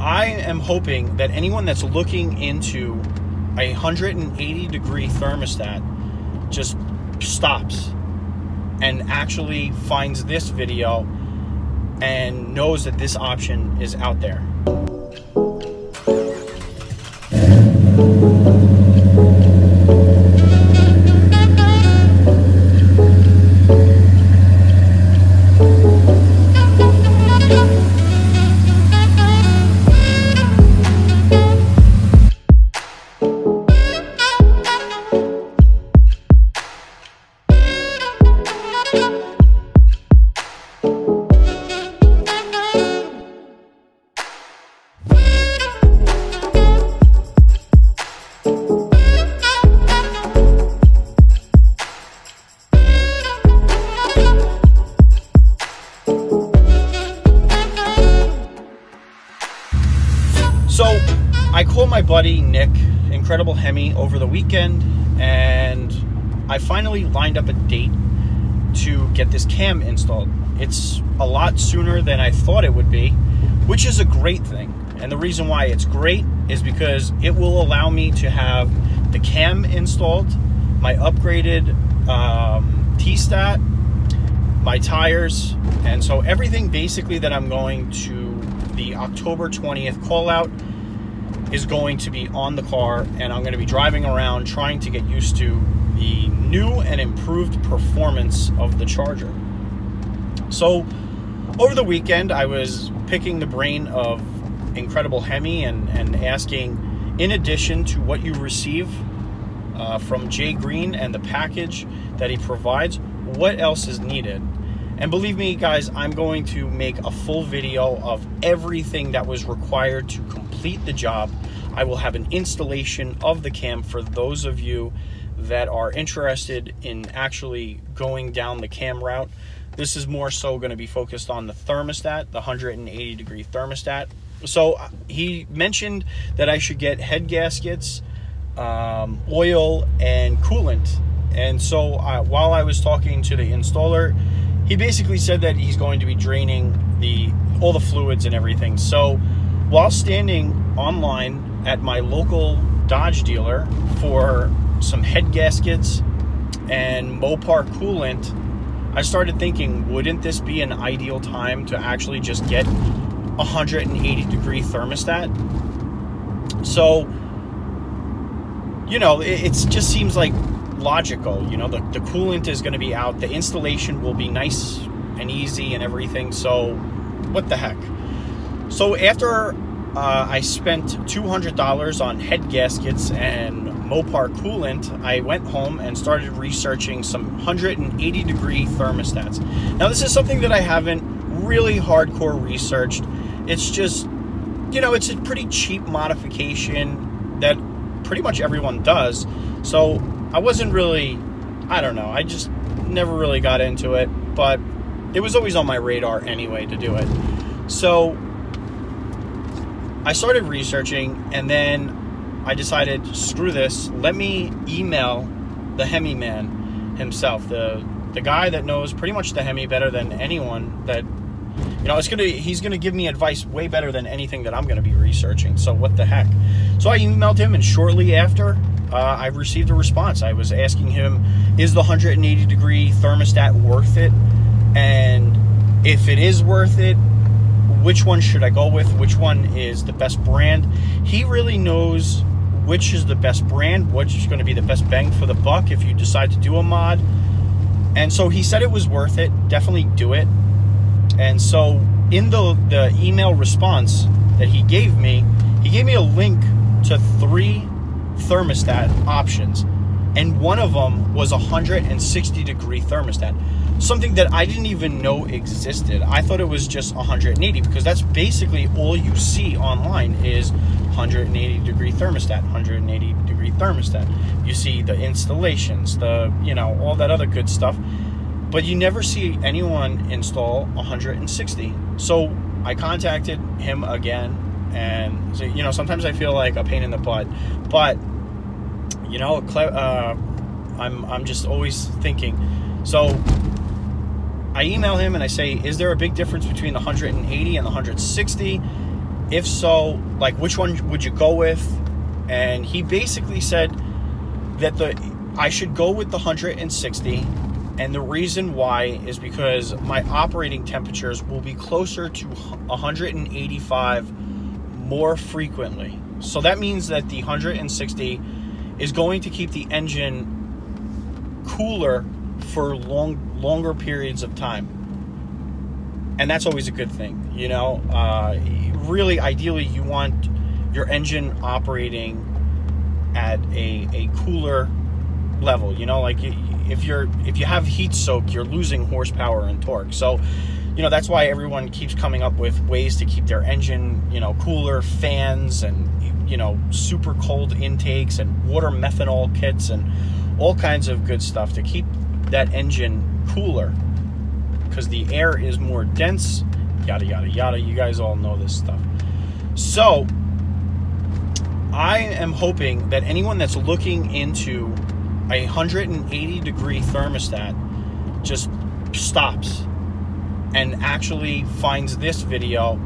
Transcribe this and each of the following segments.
I am hoping that anyone that's looking into a 180-degree thermostat just stops and actually finds this video and knows that this option is out there. So I called my buddy Nick, Incredible Hemi, over the weekend, and I finally lined up a date to get this cam installed. It's a lot sooner than I thought it would be, which is a great thing. And the reason why it's great is because it will allow me to have the cam installed, my upgraded TStat, my tires, and so everything basically that I'm going to the October 20th call out is going to be on the car, and I'm going to be driving around trying to get used to the new and improved performance of the charger. So over the weekend, I was picking the brain of Incredible Hemi and asking, in addition to what you receive from Greene and the package that he provides, what else is needed? And believe me, guys, I'm going to make a full video of everything that was required to complete the job. I will have an installation of the cam for those of you that are interested in actually going down the cam route. This is more so going to be focused on the thermostat, the 180-degree thermostat. So he mentioned that I should get head gaskets, oil, and coolant. And so while I was talking to the installer, he basically said that he's going to be draining all the fluids and everything. So while standing online at my local Dodge dealer for some head gaskets and Mopar coolant, I started thinking, wouldn't this be an ideal time to actually just get a 180-degree thermostat? So, you know, it just seems like logical. You know, the coolant is going to be out, the installation will be nice and easy and everything, so what the heck. So after I spent $200 on head gaskets and Mopar coolant, I went home and started researching some 180-degree thermostats. Now, this is something that I haven't really hardcore researched. It's just, you know, it's a pretty cheap modification that pretty much everyone does. So I wasn't really, I don't know, I just never really got into it, but it was always on my radar anyway to do it. So I started researching, and then I decided, screw this, let me email the Hemi man himself, the guy that knows pretty much the Hemi better than anyone. That, you know, he's gonna give me advice way better than anything that I'm gonna be researching, so what the heck. So I emailed him, and shortly after, I received a response. I was asking him, is the 180-degree thermostat worth it? And if it is worth it, which one should I go with? Which one is the best brand? He really knows which is the best brand, which is going to be the best bang for the buck if you decide to do a mod. And so he said it was worth it. Definitely do it. And so in the email response that he gave me a link to 3 thermostat options, and one of them was a 160-degree thermostat, something that I didn't even know existed. I thought it was just 180, because that's basically all you see online is 180-degree thermostat, 180-degree thermostat. You see the installations, you know, all that other good stuff, but you never see anyone install 160. So I contacted him again, and so, you know, sometimes I feel like a pain in the butt, but you know, I'm just always thinking. So I email him and I say, is there a big difference between the 180 and the 160? if so, like, which one would you go with? And he basically said that I should go with the 160, and the reason why is because my operating temperatures will be closer to 185 more frequently. So that means that the 160 is going to keep the engine cooler for longer periods of time. And that's always a good thing, you know. Really, ideally, you want your engine operating at a cooler level, you know. Like, if you have heat soak, you're losing horsepower and torque. So, you know, that's why everyone keeps coming up with ways to keep their engine, you know, cooler, fans, and, you know, super cold intakes, and water methanol kits, and all kinds of good stuff to keep that engine cooler, because the air is more dense, yada yada yada. You guys all know this stuff. So I am hoping that anyone that's looking into a 180 degree thermostat just stops and actually finds this video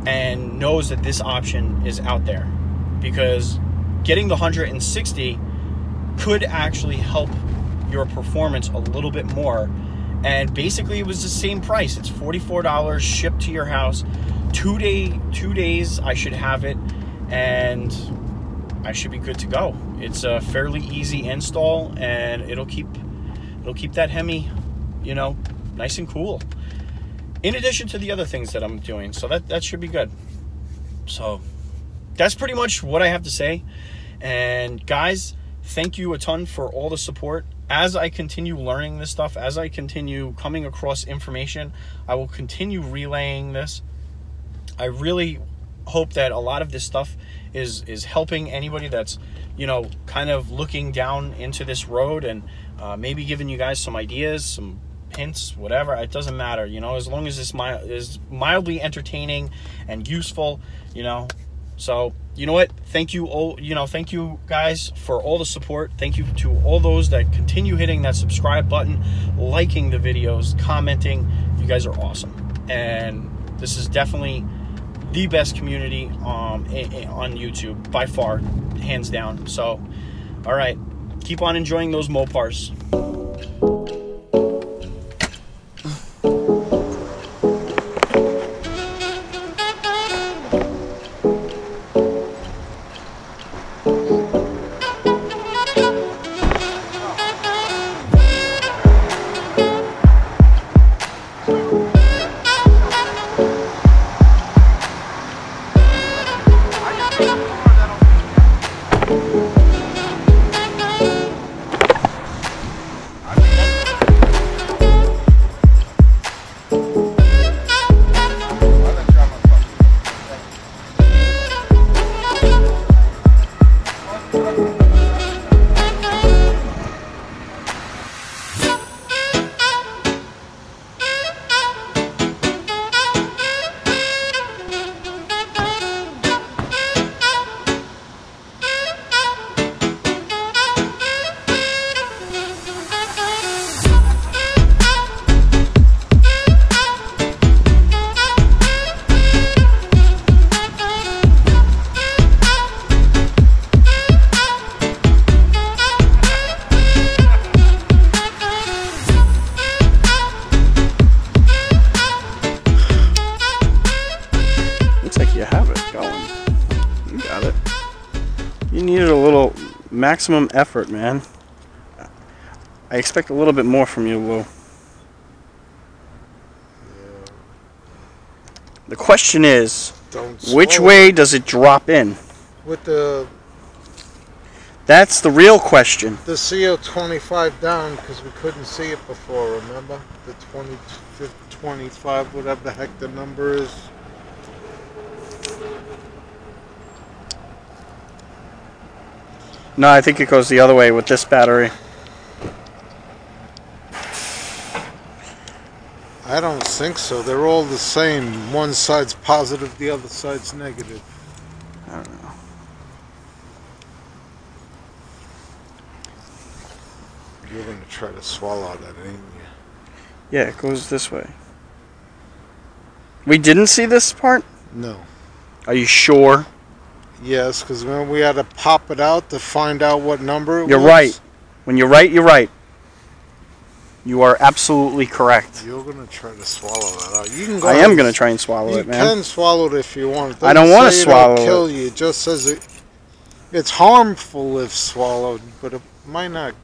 and knows that this option is out there, because getting the 160 could actually help your performance a little bit more. And basically it was the same price. It's $44 shipped to your house. 2 days I should have it, and I should be good to go. It's a fairly easy install, and it'll keep that Hemi, you know, nice and cool, in addition to the other things that I'm doing. So that should be good. So that's pretty much what I have to say. And guys, thank you a ton for all the support. As I continue learning this stuff, as I continue coming across information, I will continue relaying this. I really hope that a lot of this stuff is helping anybody that's, you know, kind of looking down into this road, and maybe giving you guys some ideas, some hints, whatever. It doesn't matter, you know, as long as this is mildly entertaining and useful, you know. So, you know what? Thank you all, you know, thank you guys for all the support. Thank you to all those that continue hitting that subscribe button, liking the videos, commenting. You guys are awesome. And this is definitely the best community on YouTube by far, hands down. So, all right, keep on enjoying those Mopars. You needed a little maximum effort, man. I expect a little bit more from you, Lou. Yeah. The question is, which way does it drop in? With the... That's the real question. The CO25 down, because we couldn't see it before, remember? The 25, whatever the heck the number is. No, I think it goes the other way with this battery. I don't think so. They're all the same. One side's positive, the other side's negative. I don't know. You're going to try to swallow that, ain't you? Yeah, it goes this way. We didn't see this part? No. Are you sure? Yes, because when we had to pop it out to find out what number it was. You're right. When you're right, you're right. You are absolutely correct. You're going to try to swallow that out. You can go I am going to try and swallow it, man. You can swallow it if you want. I don't want to swallow it'll kill it. you. It just says it's harmful if swallowed, but it might not